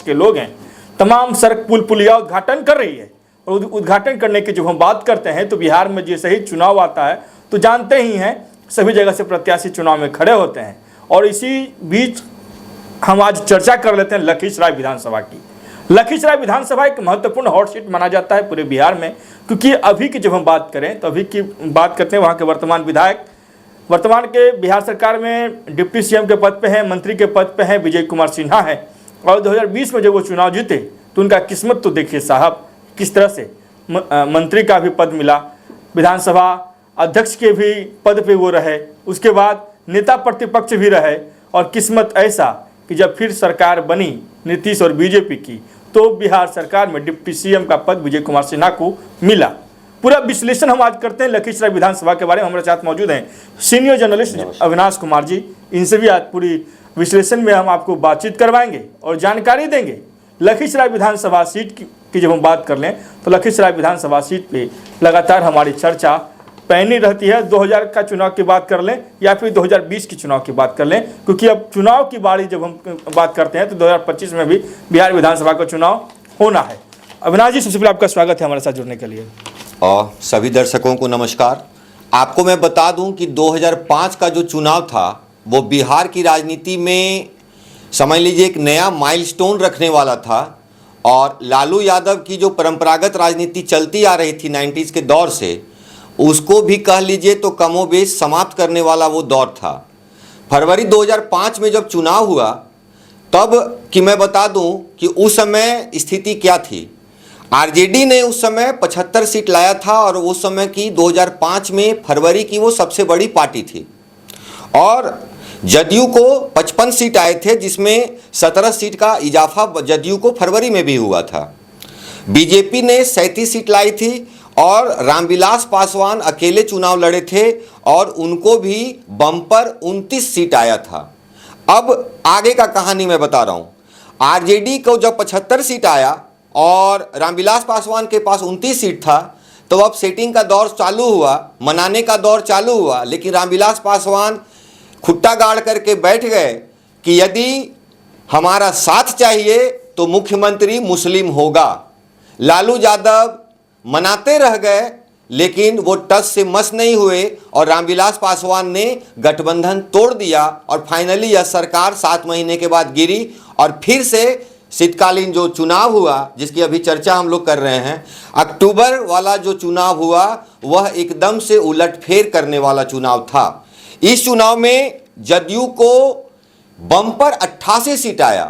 के लोग हैं, तमाम सड़क पुल पुलिया उद्घाटन कर रही है। और उद्घाटन करने की जब हम बात करते हैं तो बिहार में जैसे ही चुनाव आता है तो जानते ही हैं सभी जगह से प्रत्याशी चुनाव में खड़े होते हैं। और इसी बीच हम आज चर्चा कर लेते हैं लखीसराय विधानसभा की। लखीसराय विधानसभा एक महत्वपूर्ण हॉट सीट माना जाता है पूरे बिहार में, क्योंकि अभी की जब हम बात करें तो अभी की बात करते हैं वहाँ के वर्तमान विधायक, वर्तमान के बिहार सरकार में डिप्टी सीएम के पद पे हैं, मंत्री के पद पे हैं, विजय कुमार सिन्हा है। और 2020 में जब वो चुनाव जीते तो उनका किस्मत तो देखिए साहब किस तरह से, मंत्री का भी पद मिला, विधानसभा अध्यक्ष के भी पद पे वो रहे, उसके बाद नेता प्रतिपक्ष भी रहे। और किस्मत ऐसा कि जब फिर सरकार बनी नीतीश और बीजेपी की तो बिहार सरकार में डिप्टी सीएम का पद विजय कुमार सिन्हा को मिला। पूरा विश्लेषण हम आज करते हैं लखीसराय विधानसभा के बारे में। हमारे साथ मौजूद हैं सीनियर जर्नलिस्ट अविनाश कुमार जी, इनसे भी आज पूरी विश्लेषण में हम आपको बातचीत करवाएंगे और जानकारी देंगे। लखीसराय विधानसभा सीट की जब हम बात कर लें तो लखीसराय विधानसभा सीट पे लगातार हमारी चर्चा पैनी रहती है। 2000 का चुनाव की बात कर लें या फिर 2020 की चुनाव की बात कर लें, क्योंकि अब चुनाव की बारी जब हम बात करते हैं तो 2025 में भी बिहार विधानसभा का चुनाव होना है। अविनाश जी, सबसे पहले आपका स्वागत है हमारे साथ जुड़ने के लिए। और सभी दर्शकों को नमस्कार। आपको मैं बता दूं कि 2005 का जो चुनाव था वो बिहार की राजनीति में समझ लीजिए एक नया माइलस्टोन रखने वाला था। और लालू यादव की जो परंपरागत राजनीति चलती आ रही थी 90s के दौर से, उसको भी कह लीजिए तो कमोबेश समाप्त करने वाला वो दौर था। फरवरी 2005 में जब चुनाव हुआ तब कि मैं बता दूं कि उस समय स्थिति क्या थी। आरजेडी ने उस समय 75 सीट लाया था और उस समय की 2005 में फरवरी की वो सबसे बड़ी पार्टी थी। और जदयू को 55 सीट आए थे, जिसमें 17 सीट का इजाफा जदयू को फरवरी में भी हुआ था। बीजेपी ने 37 सीट लाई थी और रामविलास पासवान अकेले चुनाव लड़े थे और उनको भी बम्पर 29 सीट आया था। अब आगे का कहानी मैं बता रहा हूँ। आरजेडी को जब 75 सीट आया और रामविलास पासवान के पास 29 सीट था तो अब सेटिंग का दौर चालू हुआ, मनाने का दौर चालू हुआ। लेकिन रामविलास पासवान खुट्टा गाड़ करके बैठ गए कि यदि हमारा साथ चाहिए तो मुख्यमंत्री मुस्लिम होगा। लालू यादव मनाते रह गए लेकिन वो टस से मस नहीं हुए और रामविलास पासवान ने गठबंधन तोड़ दिया और फाइनली यह सरकार 7 महीने के बाद गिरी। और फिर से शीतकालीन जो चुनाव हुआ जिसकी अभी चर्चा हम लोग कर रहे हैं, अक्टूबर वाला जो चुनाव हुआ वह एकदम से उलटफेर करने वाला चुनाव था। इस चुनाव में जदयू को बम्पर 88 सीट आया।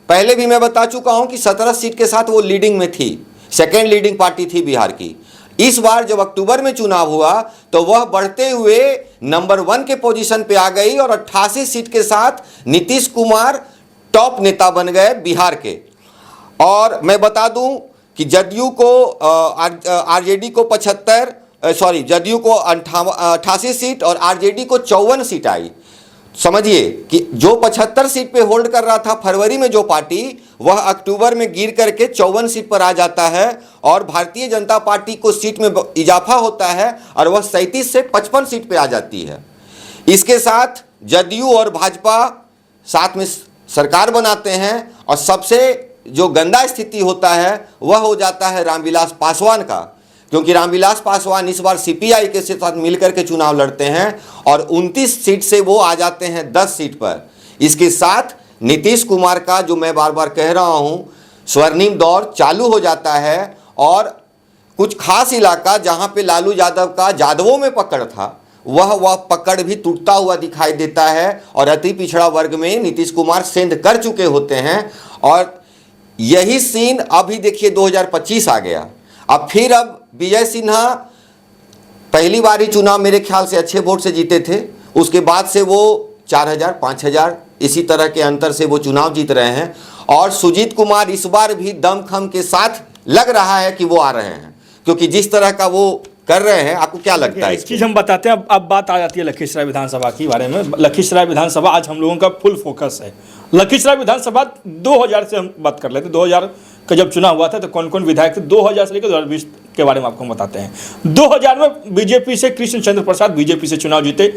पहले भी मैं बता चुका हूं कि 17 सीट के साथ वो लीडिंग में थी, सेकेंड लीडिंग पार्टी थी बिहार की। इस बार जब अक्टूबर में चुनाव हुआ तो वह बढ़ते हुए नंबर 1 के पोजीशन पे आ गई और 88 सीट के साथ नीतीश कुमार टॉप नेता बन गए बिहार के। और मैं बता दूं कि जदयू को आरजेडी को जदयू को 88 सीट और आरजेडी को 54 सीट आई। समझिए कि जो 75 सीट पे होल्ड कर रहा था फरवरी में जो पार्टी, वह अक्टूबर में गिर करके 54 सीट पर आ जाता है और भारतीय जनता पार्टी को सीट में इजाफा होता है और वह 37 से 55 सीट पे आ जाती है। इसके साथ जदयू और भाजपा साथ में सरकार बनाते हैं और सबसे जो गंदा स्थिति होता है वह हो जाता है रामविलास पासवान का, क्योंकि रामविलास पासवान इस बार सीपीआई के साथ मिलकर के चुनाव लड़ते हैं और 29 सीट से वो आ जाते हैं 10 सीट पर। इसके साथ नीतीश कुमार का, जो मैं बार बार कह रहा हूं, स्वर्णिम दौर चालू हो जाता है और कुछ खास इलाका जहां पे लालू यादव का यादवों में पकड़ था वह पकड़ भी टूटता हुआ दिखाई देता है और अति पिछड़ा वर्ग में नीतीश कुमार सेंध कर चुके होते हैं। और यही सीन अभी देखिए 2025 आ गया। अब विजय सिन्हा पहली बार ही चुनाव मेरे ख्याल से अच्छे वोट से जीते थे, उसके बाद से वो 4000 5000 इसी तरह के अंतर से वो चुनाव जीत रहे हैं। और सुजीत कुमार इस बार भी दमखम के साथ लग रहा है कि वो आ रहे हैं, क्योंकि जिस तरह का वो कर रहे हैं। आपको क्या लगता है? एक चीज़ हम बताते हैं। अब बात आ जाती है लखीसराय विधानसभा के बारे में। लखीसराय विधानसभा आज हम लोगों का फुल फोकस है। लखीसराय विधानसभा 2000 से हम बात कर लेते हैं। 2000 का जब चुनाव हुआ था तो कौन कौन विधायक थे 2000 से लेकर 2020 के बारे में आपको हम बताते हैं। 2000 में बीजेपी से कृष्ण चंद्र प्रसाद बीजेपी से चुनाव जीते।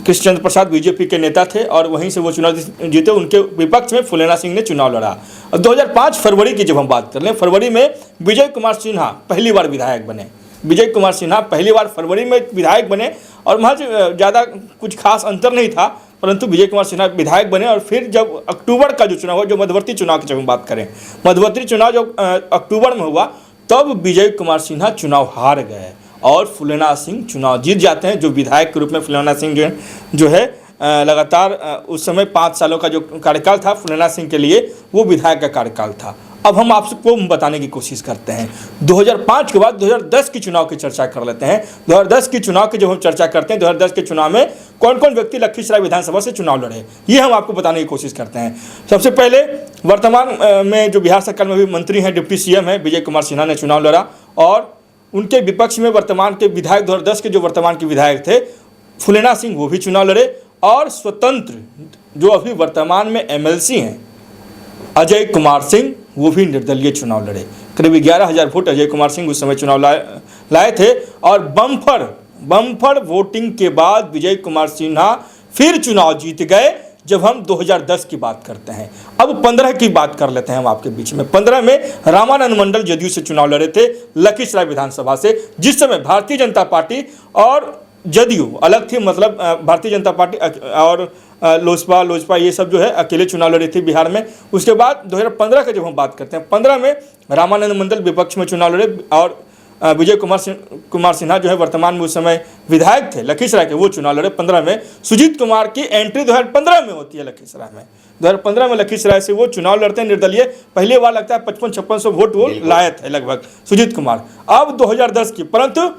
कृष्णचंद्र प्रसाद बीजेपी के नेता थे और वहीं से वो चुनाव जीते। उनके विपक्ष में फुलेना सिंह ने चुनाव लड़ा। और 2005 फरवरी की जब हम बात कर लें, फरवरी में विजय कुमार सिन्हा पहली बार विधायक बने। विजय कुमार सिन्हा पहली बार फरवरी में विधायक बने और महज ज़्यादा कुछ खास अंतर नहीं था, परंतु विजय कुमार सिन्हा विधायक बने। और फिर जब अक्टूबर का जो चुनाव हुआ, जो मध्यवर्ती चुनाव की जब हम बात करें, मध्यवर्ती चुनाव जो अक्टूबर में हुआ, तब विजय कुमार सिन्हा चुनाव हार गए और फुलेना सिंह चुनाव जीत जाते हैं। जो विधायक के रूप में फुलेना सिंह जो है लगातार उस समय 5 सालों का जो कार्यकाल था फुलेना सिंह के लिए, वो विधायक का कार्यकाल था। अब हम आपको बताने की कोशिश करते हैं 2005 के बाद 2010 की चुनाव की चर्चा कर लेते हैं। 2010 की चुनाव की जब हम चर्चा करते हैं, 2010 के चुनाव में कौन कौन व्यक्ति लखीसराय विधानसभा से चुनाव लड़े, ये हम आपको बताने की कोशिश करते हैं। सबसे पहले वर्तमान में जो बिहार सरकार में भी मंत्री हैं, डिप्टी सीएम हैं, विजय कुमार सिन्हा ने चुनाव लड़ा। और उनके विपक्ष में वर्तमान के विधायक 2010 के जो वर्तमान के विधायक थे फुलेना सिंह, वो भी चुनाव लड़े। और स्वतंत्र जो अभी वर्तमान में एमएलसी हैं अजय कुमार सिंह, वो भी निर्दलीय चुनाव लड़े। करीब 11,000 वोट अजय कुमार सिंह उस समय चुनाव लाए थे। और बम्फर वोटिंग के बाद विजय कुमार सिन्हा फिर चुनाव जीत गए जब हम 2010 की बात करते हैं। अब 15 की बात कर लेते हैं हम आपके बीच में। 15 में रामानंद मंडल जदयू से चुनाव लड़े थे लखीसराय विधानसभा से, जिस समय भारतीय जनता पार्टी और जदयू अलग थी, मतलब भारतीय जनता पार्टी और लोजपा ये सब जो है अकेले चुनाव लड़ी थी बिहार में। उसके बाद 2015 का जब हम बात करते हैं, 15 में रामानंद मंडल विपक्ष में चुनाव लड़े और विजय कुमार सिन्हा जो है वर्तमान में उस समय विधायक थे लखीसराय के, वो चुनाव लड़े। 15 में सुजीत कुमार की एंट्री 2015 में होती है लखीसराय में। 2015 में लखीसराय से वो चुनाव लड़ते हैं निर्दलीय। पहली बार लगता है 55-5600 वोट वो लाए थे लगभग सुजीत कुमार। अब 2010 की, परंतु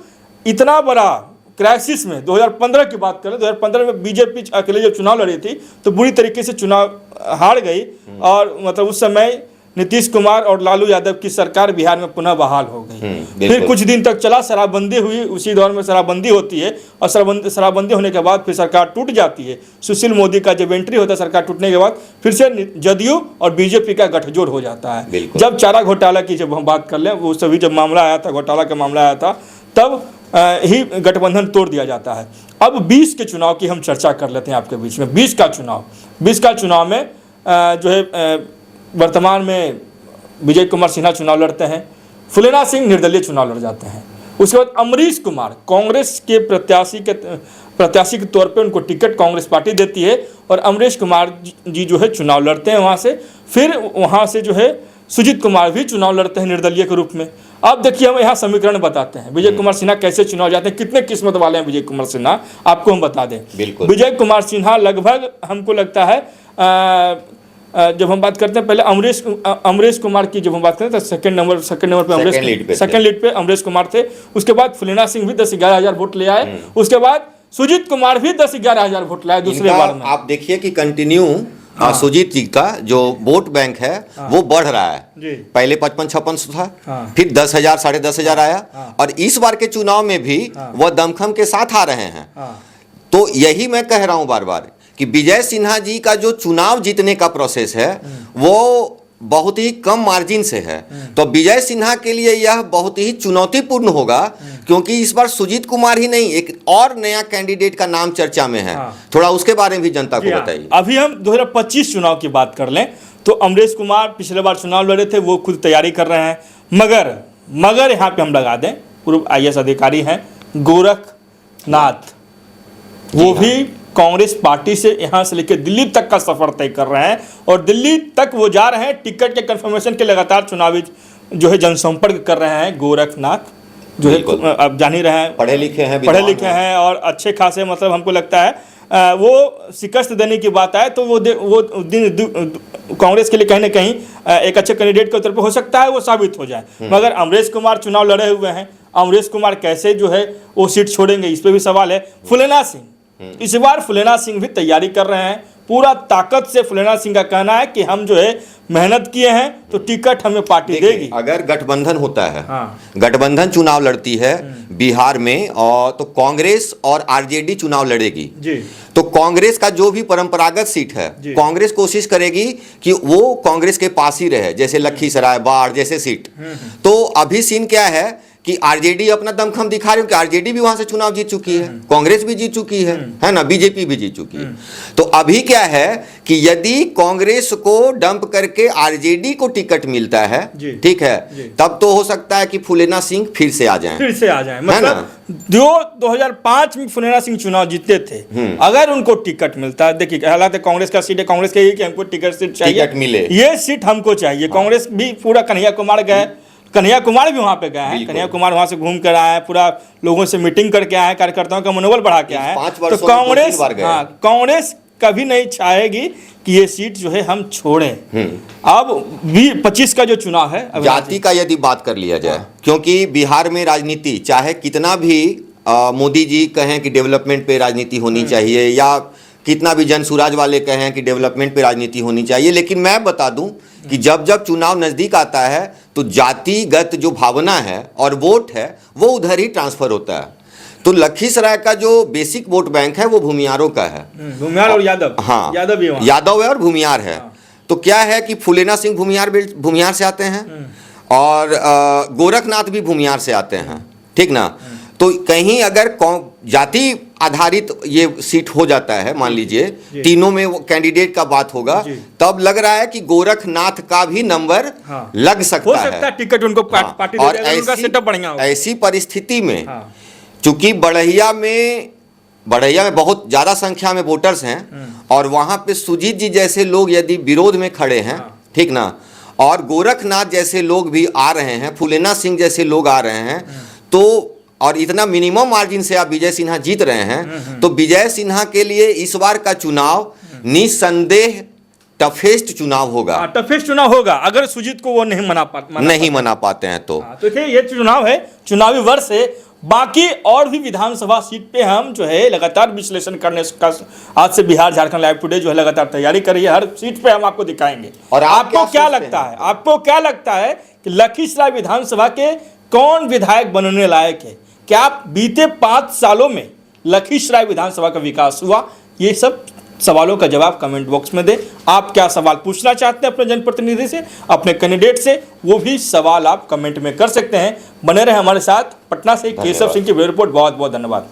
इतना बड़ा क्राइसिस में 2015 की बात करें, 2015 में बीजेपी अकेले जब चुनाव लड़ी थी तो बुरी तरीके से चुनाव हार गई। और मतलब उस समय नीतीश कुमार और लालू यादव की सरकार बिहार में पुनः बहाल हो गई। फिर कुछ दिन तक चला, शराबबंदी हुई, उसी दौर में शराबबंदी होती है और शराबबंदी होने के बाद फिर सरकार टूट जाती है। सुशील मोदी का जब एंट्री होता है सरकार टूटने के बाद, फिर से जदयू और बीजेपी का गठजोड़ हो जाता है। जब चारा घोटाला की जब हम बात कर लें, वो सभी जब मामला आया था, घोटाला का मामला आया था, तब ही गठबंधन तोड़ दिया जाता है। अब 20 के चुनाव की हम चर्चा कर लेते हैं आपके बीच में। 20 का चुनाव में जो है वर्तमान में विजय कुमार सिन्हा चुनाव लड़ते हैं, फुलेना सिंह निर्दलीय चुनाव लड़ जाते हैं। उसके बाद अमरीश कुमार कांग्रेस के प्रत्याशी के तौर पे उनको टिकट कांग्रेस पार्टी देती है और अमरीश कुमार जी जो है चुनाव लड़ते हैं वहाँ से। फिर वहाँ से जो है सुजीत कुमार भी चुनाव लड़ते हैं निर्दलीय के रूप में। अब देखिए हम यहाँ समीकरण बताते हैं विजय कुमार सिन्हा कैसे चुनाव जाते हैं, कितने किस्मत वाले हैं विजय कुमार सिन्हा, आपको हम बता दें। विजय कुमार सिन्हा लगभग हमको लगता है जब हम बात करते हैं पहले अमरीश कुमार की जब हम बात करते हैं तो सेकंड नंबर पे सेकंड लीड पे अमरीश कुमार थे। उसके बाद फुलेना सिंह भी 10-11 हज़ार वोट ले आए। उसके बाद सुजीत कुमार भी 10-11 हज़ार वोट लाए दूसरे बार में। आप देखिए कि कंटिन्यू सुजीत जी का जो वोट बैंक है वो बढ़ रहा है। पहले 55-5600 था, फिर 10,000 10,500 आया और इस बार के चुनाव में भी वह दमखम के साथ आ रहे हैं। तो यही मैं कह रहा हूं बार बार कि विजय सिन्हा जी का जो चुनाव जीतने का प्रोसेस है वो बहुत ही कम मार्जिन से है। तो विजय सिन्हा के लिए यह बहुत ही चुनौतीपूर्ण होगा, क्योंकि इस बार सुजीत कुमार ही नहीं एक और नया कैंडिडेट का नाम चर्चा में है। थोड़ा उसके बारे में भी जनता को बताइए। अभी हम 2025 चुनाव की बात कर लें तो अमरीश कुमार पिछले बार चुनाव लड़े थे, वो खुद तैयारी कर रहे हैं। मगर यहाँ पे हम लगा दें पूर्व IAS अधिकारी हैं गोरखनाथ, वो भी कांग्रेस पार्टी से यहाँ से लेकर दिल्ली तक का सफर तय कर रहे हैं और दिल्ली तक वो जा रहे हैं। टिकट के कंफर्मेशन के लगातार चुनावी जो है जनसंपर्क कर रहे हैं। गोरखनाथ जो है आप जान ही रहे हैं, पढ़े लिखे हैं और अच्छे खासे, मतलब हमको लगता है वो शिकस्त देने की बात आए तो वो दिन कांग्रेस के लिए कहीं ना कहीं एक अच्छे कैंडिडेट के तौर पर हो सकता है वो साबित हो जाए। मगर अमरीश कुमार चुनाव लड़े हुए हैं, अमरीश कुमार कैसे जो है वो सीट छोड़ेंगे, इस पर भी सवाल है। फुलेना सिंह इस बार फुलेना सिंह भी तैयारी कर रहे हैं पूरा ताकत से। फुलेना सिंह का कहना है कि हम जो है मेहनत किए हैं तो टिकट हमें पार्टी देगी। अगर गठबंधन होता है, गठबंधन चुनाव लड़ती है बिहार में और तो कांग्रेस और आरजेडी चुनाव लड़ेगी जी। तो कांग्रेस का जो भी परंपरागत सीट है कांग्रेस कोशिश करेगी कि वो कांग्रेस के पास ही रहे, जैसे लखीसराय, बाढ़ जैसे सीट। तो अभी सीन क्या है कि आरजेडी अपना दमखम दिखा रही है कि आरजेडी भी वहां से चुनाव जीत चुकी है, कांग्रेस भी जीत चुकी है ना, बीजेपी भी जीत चुकी है। तो अभी क्या है कि यदि कांग्रेस को डंप करके आरजेडी को टिकट मिलता है, ठीक है, तब तो हो सकता है कि फूलेना सिंह फिर से आ जाए, मतलब जो 2005 में फूलेना सिंह चुनाव जीते थे, अगर उनको टिकत मिलता है, देखिए हालांकि कांग्रेस का सीट है, कांग्रेस के कि हमको टिकट सीट चाहिए, टिकट मिले, ये सीट हमको चाहिए। कांग्रेस भी पूरा कन्हैया कुमार गए, कन्हैया कुमार भी वहां पे गए हैं, कन्हैया कुमार वहां से घूम कर आए हैं, पूरा लोगों से मीटिंग करके आए हैं, कार्यकर्ताओं का मनोबल बढ़ा के आए हैं। तो कांग्रेस कभी नहीं चाहेगी कि ये सीट जो है हम छोड़ें। अब 25 का जो चुनाव है, जाति का यदि बात कर लिया जाए, क्योंकि बिहार में राजनीति चाहे कितना भी मोदी जी कहें कि डेवलपमेंट पे राजनीति होनी चाहिए, या कितना भी जन सुराज वाले कहें कि डेवलपमेंट पे राजनीति होनी चाहिए, लेकिन मैं बता दूं कि जब जब चुनाव नजदीक आता है तो जातिगत जो भावना है और वोट है वो उधर ही ट्रांसफर होता है। तो लखीसराय का जो बेसिक वोट बैंक है वो भूमियारों का है, भूमियार और यादव, हाँ यादव है और भूमियार है। तो क्या है कि फूलेना सिंह भूमियार से आते हैं और गोरखनाथ भी भूमियार से आते हैं, ठीक ना। तो कहीं अगर जाति आधारित ये सीट हो जाता है, मान लीजिए तीनों में वो कैंडिडेट का बात होगा, तब लग रहा है कि गोरखनाथ का भी नंबर लग सकता है, टिकट उनको पार्टी और उनका सेटअप बढ़िया होगा। ऐसी परिस्थिति में चूंकि बढ़ैया में बहुत ज्यादा संख्या में वोटर्स हैं और वहां पे सुजीत जी जैसे लोग यदि विरोध में खड़े हैं, ठीक ना, और गोरखनाथ जैसे लोग भी आ रहे हैं, फूलेना सिंह जैसे लोग आ रहे हैं, तो और इतना मिनिमम मार्जिन से आप विजय सिन्हा जीत रहे हैं, तो विजय सिन्हा के लिए इस बार का चुनाव निसंदेह टफेस्ट चुनाव होगा। टफेस्ट चुनाव होगा अगर सुजीत को वो नहीं मना पाते हैं तो देखिए ये चुनाव है, चुनावी वर्ष है। बाकी और भी विधानसभा सीट पे हम जो है लगातार विश्लेषण करने का आज से बिहार झारखंड लाइव टुडे जो है लगातार तैयारी कर रही है। हर सीट पे हम आपको दिखाएंगे। और आपको क्या लगता है कि लखीसराय विधानसभा के कौन विधायक बनने लायक है? क्या बीते 5 सालों में लखीसराय विधानसभा का विकास हुआ? ये सब सवालों का जवाब कमेंट बॉक्स में दें। आप क्या सवाल पूछना चाहते हैं अपने जनप्रतिनिधि से, अपने कैंडिडेट से, वो भी सवाल आप कमेंट में कर सकते हैं। बने रहे हमारे साथ। पटना से केशव सिंह की रिपोर्ट। बहुत बहुत धन्यवाद।